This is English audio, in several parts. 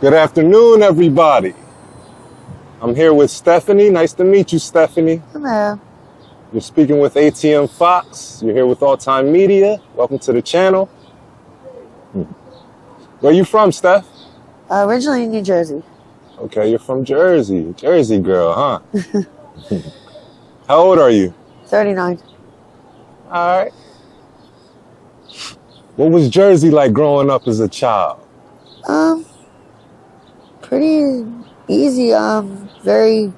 Good afternoon, everybody. I'm here with Stephanie. Nice to meet you, Stephanie. Hello. You're speaking with ATM Fox. You're here with All Time Media. Welcome to the channel. Where you from, Steph? Originally in New Jersey. Okay, you're from Jersey. Jersey girl, huh? How old are you? 39. All right. What was Jersey like growing up as a child? Pretty easy. Very,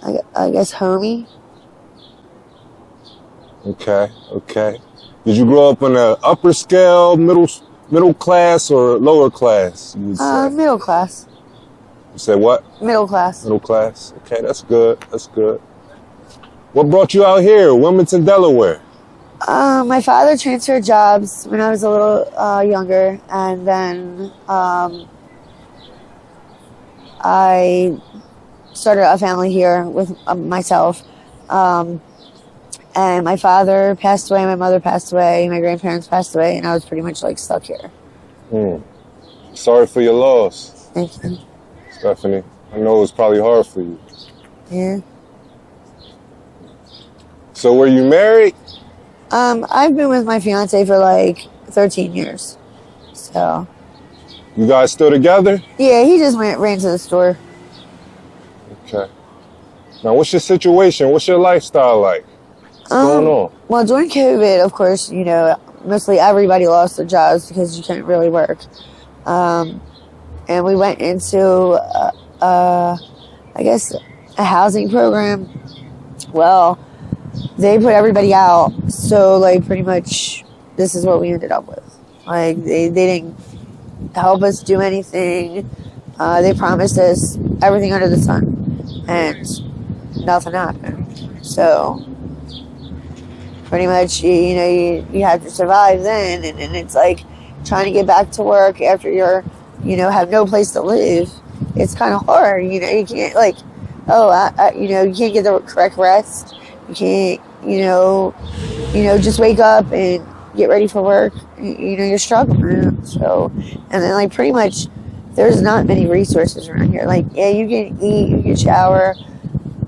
I guess, homey. Okay. Did you grow up in an upper scale, middle class, or lower class? You would say? Middle class. You said what? Middle class. Middle class. Okay, that's good. What brought you out here, Wilmington, Delaware? My father transferred jobs when I was a little younger, and then I started a family here with myself. And my father passed away, my mother passed away, my grandparents passed away, and I was pretty much like stuck here. Sorry for your loss. Thank you. Stephanie, I know it was probably hard for you. Yeah. So were you married? I've been with my fiance for like 13 years. So. You guys still together? Yeah, he just ran to the store. Okay. Now, what's your situation? What's your lifestyle like? What's going on? Well, during COVID, of course, you know, mostly everybody lost their jobs because you couldn't really work. And we went into, I guess, a housing program. Well, they put everybody out. So, like, pretty much this is what we ended up with. Like, they didn't help us do anything. They promised us everything under the sun. And nothing happened. So, pretty much, you have to survive then. And it's like trying to get back to work after you're, have no place to live. It's kind of hard. You can't like, you can't get the correct rest. You can't, just wake up and get ready for work. You're struggling. So, and then like pretty much there's not many resources around here. Like, yeah, you can eat, you can shower,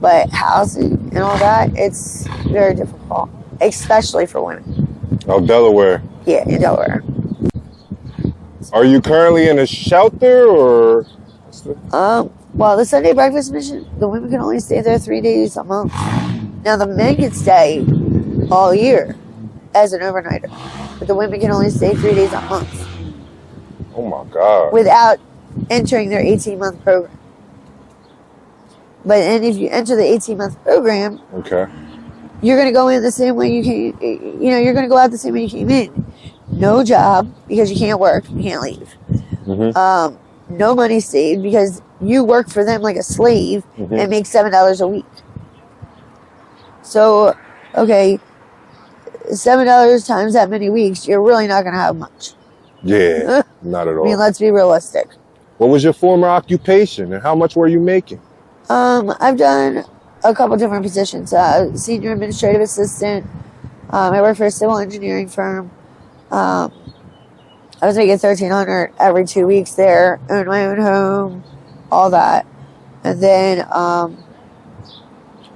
but housing and all that, it's very difficult, especially for women. Oh, Delaware. Yeah, in Delaware. Are you currently in a shelter or? Well, the Sunday breakfast mission, the women can only stay there 3 days a month. Now, the men can stay all year as an overnighter, but the women can only stay 3 days a month. Oh my God. Without entering their 18-month program. But and if you enter the 18-month program, okay, you're going to go in the same way you came. You're going to go out the same way you came in. No job because you can't work, you can't leave. Mm-hmm. No money saved because you work for them like a slave and make $7 a week. So, okay, $7 times that many weeks, you're really not going to have much. Yeah, not at all. I mean, let's be realistic. What was your former occupation and how much were you making? I've done a couple different positions. Senior administrative assistant. I work for a civil engineering firm. I was making $1,300 every 2 weeks there. Owned my own home, all that. And then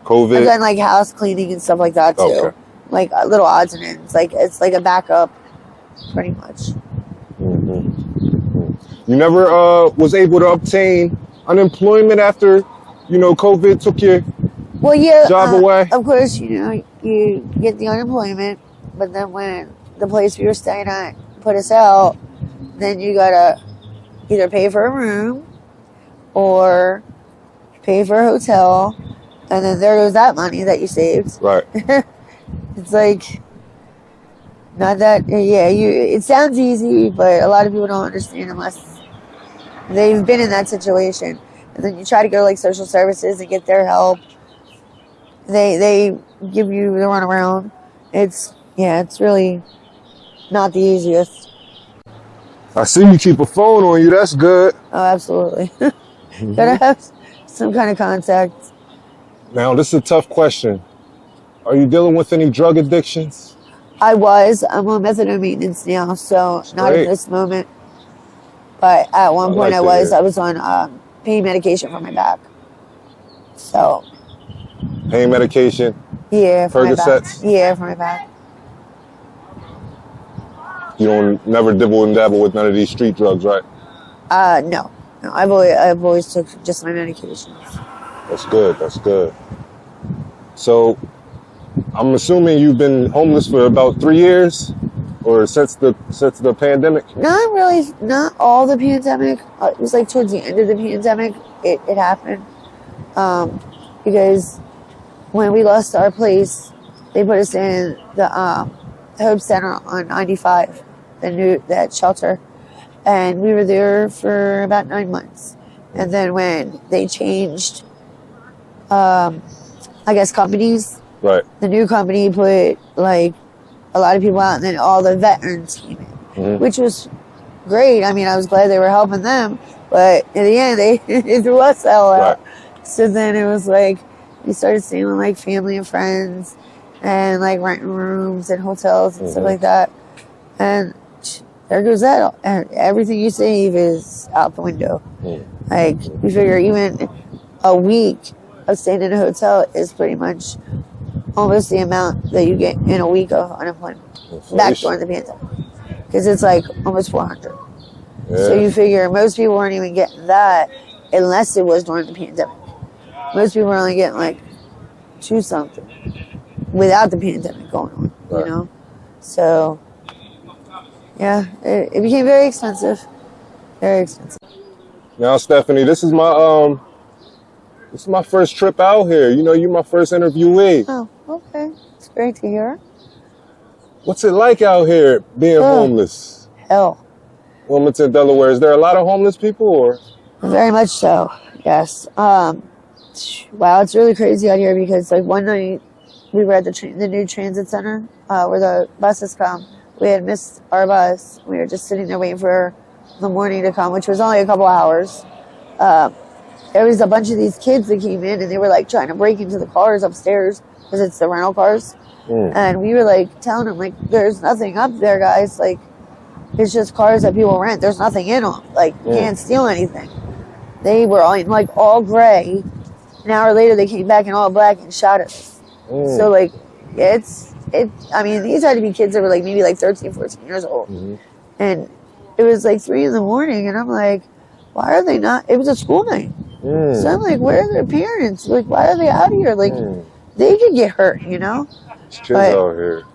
COVID. I've done like house cleaning and stuff like that too. Okay. Like little odds and ends. Like it's like a backup, pretty much. You never was able to obtain unemployment after, COVID took your job away? Of course, you get the unemployment, but then when the place we were staying at put us out, then you gotta either pay for a room or pay for a hotel, and then there goes that money that you saved. Right. It's like, not that, it sounds easy, but a lot of people don't understand unless they've been in that situation. And then you try to go to like social services and get their help. They give you the runaround. It's really not the easiest. I see you keep a phone on you. That's good. Oh, absolutely. Gotta have some kind of contact. Now, this is a tough question. Are you dealing with any drug addictions? I'm on methadone maintenance now, so not at this moment. But at one point like I was on pain medication for my back. So. Pain medication? Yeah, for my back. Percocets? Yeah, for my back. You don't never dibble and dabble with none of these street drugs, right? No. I've always took just my medications. That's good. That's good. So, I'm assuming you've been homeless for about 3 years, or since the pandemic. Not all the pandemic. It was like towards the end of the pandemic, it happened. Because when we lost our place, they put us in the Hope Center on 95, that shelter, and we were there for about 9 months. And then when they changed, I guess companies, right? The new company put like a lot of people out, and then all the veterans came in, which was great. I mean, I was glad they were helping them, but in the end, they threw us all out. Right. So then it was like we started staying with like family and friends, and like renting rooms and hotels and stuff like that. And there goes that. And everything you save is out the window. Like you figure even a week of staying in a hotel is pretty much almost the amount that you get in a week of unemployment. Back during the pandemic. Because it's like almost 400. Yeah. So you figure most people weren't even getting that unless it was during the pandemic. Most people were only getting like 2 something without the pandemic going on, you know? So, yeah, it became very expensive. Very expensive. Now, Stephanie, this is my first trip out here. You know, you're my first interviewee. Oh, okay. It's great to hear. What's it like out here being homeless? Hell. Wilmington, Delaware. Is there a lot of homeless people, or? Very much so, yes. Wow, it's really crazy out here because like one night we were at the new transit center where the buses come. We had missed our bus. We were just sitting there waiting for the morning to come, which was only a couple hours. There was a bunch of these kids that came in and they were like trying to break into the cars upstairs because it's the rental cars. And we were like telling them like, there's nothing up there, guys. Like, it's just cars that people rent. There's nothing in them. Like, you can't steal anything. They were all gray. An hour later, they came back in all black and shot us. So like, I mean, these had to be kids that were like maybe like 13, 14 years old. And it was like 3 a.m. and I'm like, why are they not? It was a school night. So I'm like, where are their parents? Like, why are they out here? Like, they could get hurt, you know? It's kids out here.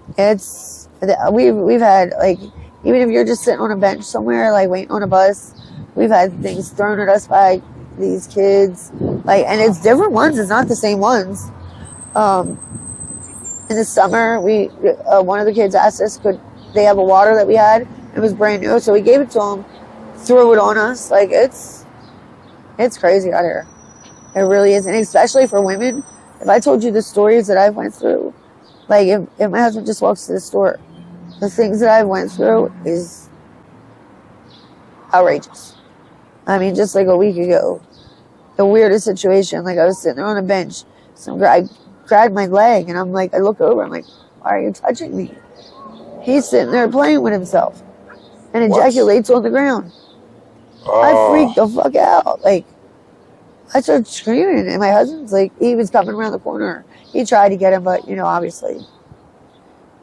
We've had like, even if you're just sitting on a bench somewhere, like waiting on a bus, we've had things thrown at us by these kids. Like, and it's different ones. It's not the same ones. In the summer, one of the kids asked us, could they have a water that we had? It was brand new, so we gave it to them, threw it on us. Like, it's crazy out here. It really is, and especially for women. If I told you the stories that I've went through, like if my husband just walks to the store, the things that I went through is outrageous. I mean, just like a week ago, the weirdest situation. Like I was sitting there on a bench, some guy grabbed my leg, and I'm like, I look over, I'm like, why are you touching me? He's sitting there playing with himself and ejaculates on the ground. I freaked the fuck out. Like, I started screaming, and my husband's like, he was coming around the corner. He tried to get him, but, you know, obviously,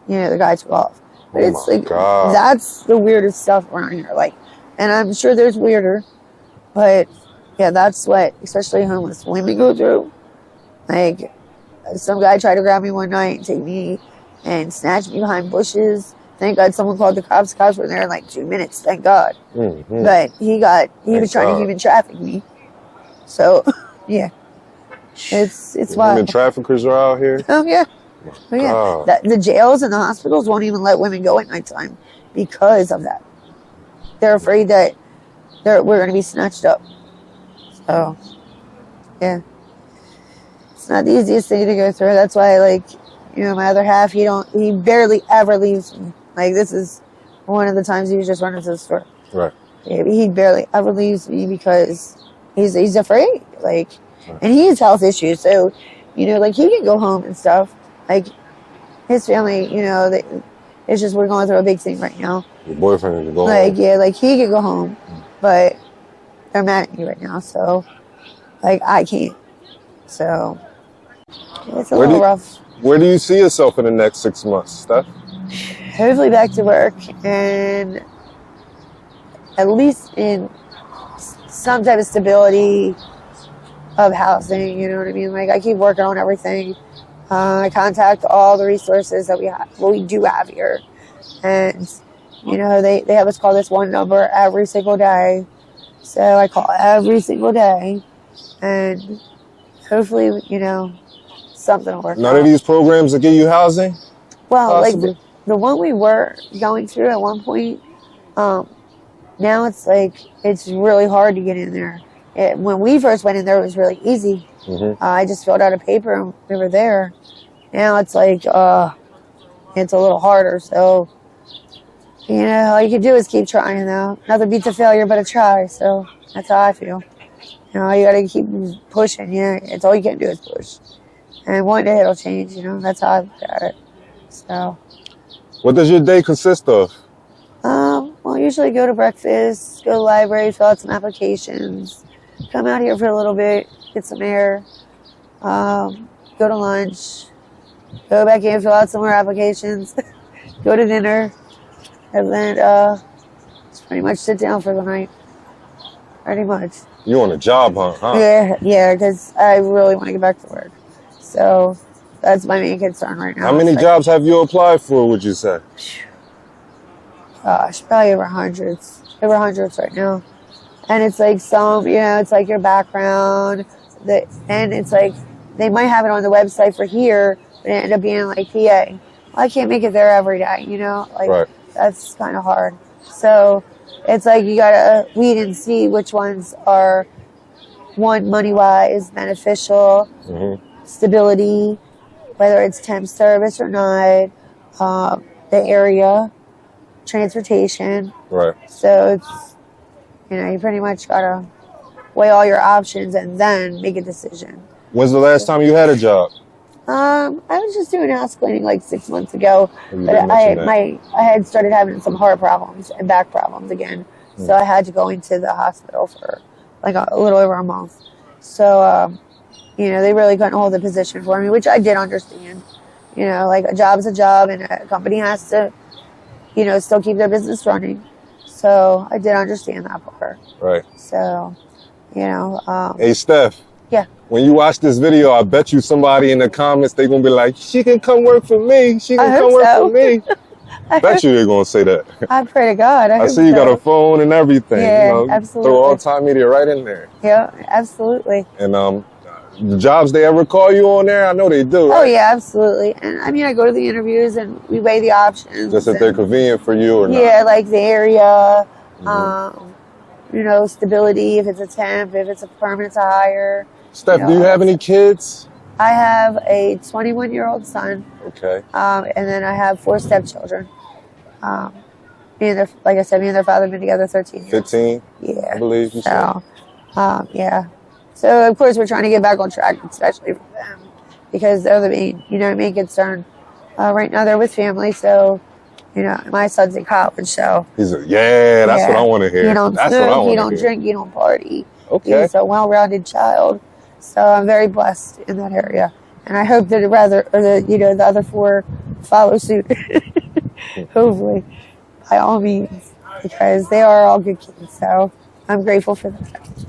you know, the guy took off. But it's like, that's the weirdest stuff around here. Like, and I'm sure there's weirder, but yeah, that's what, especially homeless women go through. Like, some guy tried to grab me one night and take me and snatch me behind bushes. Thank God someone called the cops. The cops were there in like 2 minutes. Thank God. But he was trying to human traffic me. So, yeah. It's wild. Human traffickers are out here? Oh, yeah. Oh, yeah. The jails and the hospitals won't even let women go at nighttime because of that. They're afraid that we're going to be snatched up. So, yeah. It's not the easiest thing to go through. That's why, like, you know, my other half, he barely ever leaves me. Like, this is one of the times he was just running to the store. Right. Yeah, he barely ever leaves me because he's afraid. Like, and he has health issues. So, you know, like, he can go home and stuff. Like, his family, you know, it's just we're going through a big thing right now. Your boyfriend can go home. Like, yeah, like, he could go home. but they're mad at me right now, so like I can't. So it's a little rough. Where do you see yourself in the next 6 months, Steph? Hopefully back to work and at least in some type of stability of housing, you know what I mean? Like I keep working on everything. I contact all the resources that we do have here. And, you know, they have us call this one number every single day. So I call every single day. And hopefully, you know, something will work out. None of these programs will give you housing? Well, Possibly? like the one we were going through at one point, now it's like, it's really hard to get in there. When we first went in there, it was really easy. Mm-hmm. I just filled out a paper and we were there. Now it's like, it's a little harder. So, you know, all you can do is keep trying though. Nothing beats a failure but a try. So that's how I feel. You know, you got to keep pushing. Yeah, it's all you can do is push. And one day it'll change, you know. That's how I look at it. So. What does your day consist of? Well, usually go to breakfast, go to the library, fill out some applications, come out here for a little bit, get some air, go to lunch, go back in, fill out some more applications, go to dinner, and then just pretty much sit down for the night. Pretty much. You on a job hunt, huh? Yeah, because I really want to get back to work. So that's my main concern right now. How many jobs have you applied for, would you say? Gosh, probably over hundreds right now. And it's like some, you know, it's like your background, and it's like they might have it on the website for here, but it ended up being like PA. Well, I can't make it there every day, you know, like right. That's kind of hard. So it's like you gotta weed and see which ones are, one, money-wise, beneficial, stability, whether it's temp service or not, the area, transportation. Right. So it's, you know, you pretty much gotta weigh all your options and then make a decision. When's the last time you had a job? I was just doing house cleaning like 6 months ago, You but did mention that. I had started having some heart problems and back problems again, so I had to go into the hospital for like a little over a month. So, you know, they really couldn't hold the position for me, which I did understand. You know, like a job's a job, and a company has to, you know, still keep their business running. So I did understand that part. Right. So, you know. Hey, Steph. Yeah. When you watch this video, I bet you somebody in the comments, they're going to be like, she can come work for me. She can come work for me. I bet you they're going to say that. I pray to God. I see you got a phone and everything. Yeah, you know, absolutely. Throw all time media right in there. Yeah, absolutely. And the jobs they ever call you on there, I know they do. Right? Oh, yeah, absolutely. And I mean, I go to the interviews and we weigh the options. Just if they're convenient for you or not. Yeah, like the area, you know, stability, if it's a temp, if it's a permanent to hire. Steph, do you have any kids? I have a 21-year-old son. Okay. And then I have 4 stepchildren. Me and their, like I said, me and their father have been together 13 years. 15? Yeah. I believe you said. Yeah. So, of course, we're trying to get back on track, especially for them, because they're the main, you know, main concern. Right now, they're with family, so, you know, my son's in college, so. He's a, that's what I want to hear. You don't That's smoke, what I want to hear. you don't drink, you don't party. Okay. He's a well-rounded child. So I'm very blessed in that area. And I hope that the other 4 follow suit. Hopefully, by all means, because they are all good kids. So I'm grateful for that.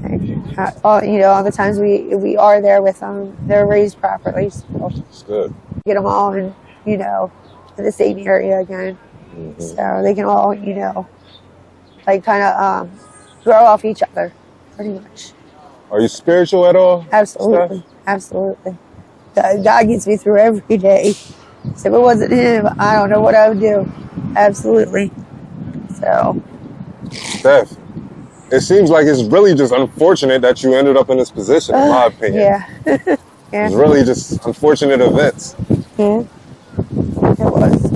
And, all the times we are there with them, they're raised properly. So it's good. Get them all in the same area again. So they can all, like kind of grow off each other, pretty much. Are you spiritual at all? Absolutely. Steph? Absolutely. God gets me through every day. So if it wasn't him, I don't know what I would do. Absolutely. So. Steph, it seems like it's really just unfortunate that you ended up in this position, in my opinion. Yeah. Yeah. It's really just unfortunate events. Yeah. It was.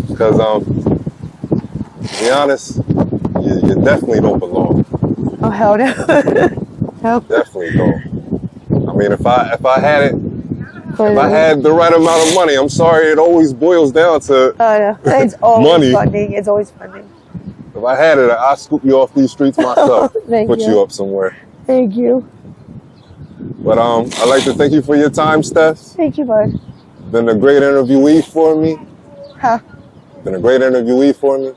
Because, to be honest, you definitely don't belong. Oh, hell no. Nope. Definitely don't. I mean, if I had the right amount of money, I'm sorry, it always boils down to no. It's always money. funding. It's always funding. If I had it, I'd scoop you off these streets myself. Put you up somewhere. Thank you. But I'd like to thank you for your time, Steph. Thank you, bud. Been a great interviewee for me. Huh? Been a great interviewee for me.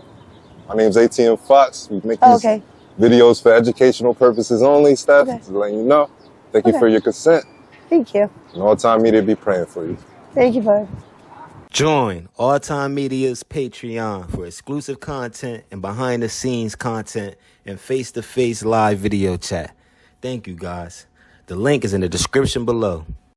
My name's ATM Fox. We make these videos for educational purposes only, Steph. Okay. Just letting you know. Thank you for your consent. Thank you. And All Time Media be praying for you. Thank you, bud. Join All Time Media's Patreon for exclusive content and behind-the-scenes content and face-to-face live video chat. Thank you, guys. The link is in the description below.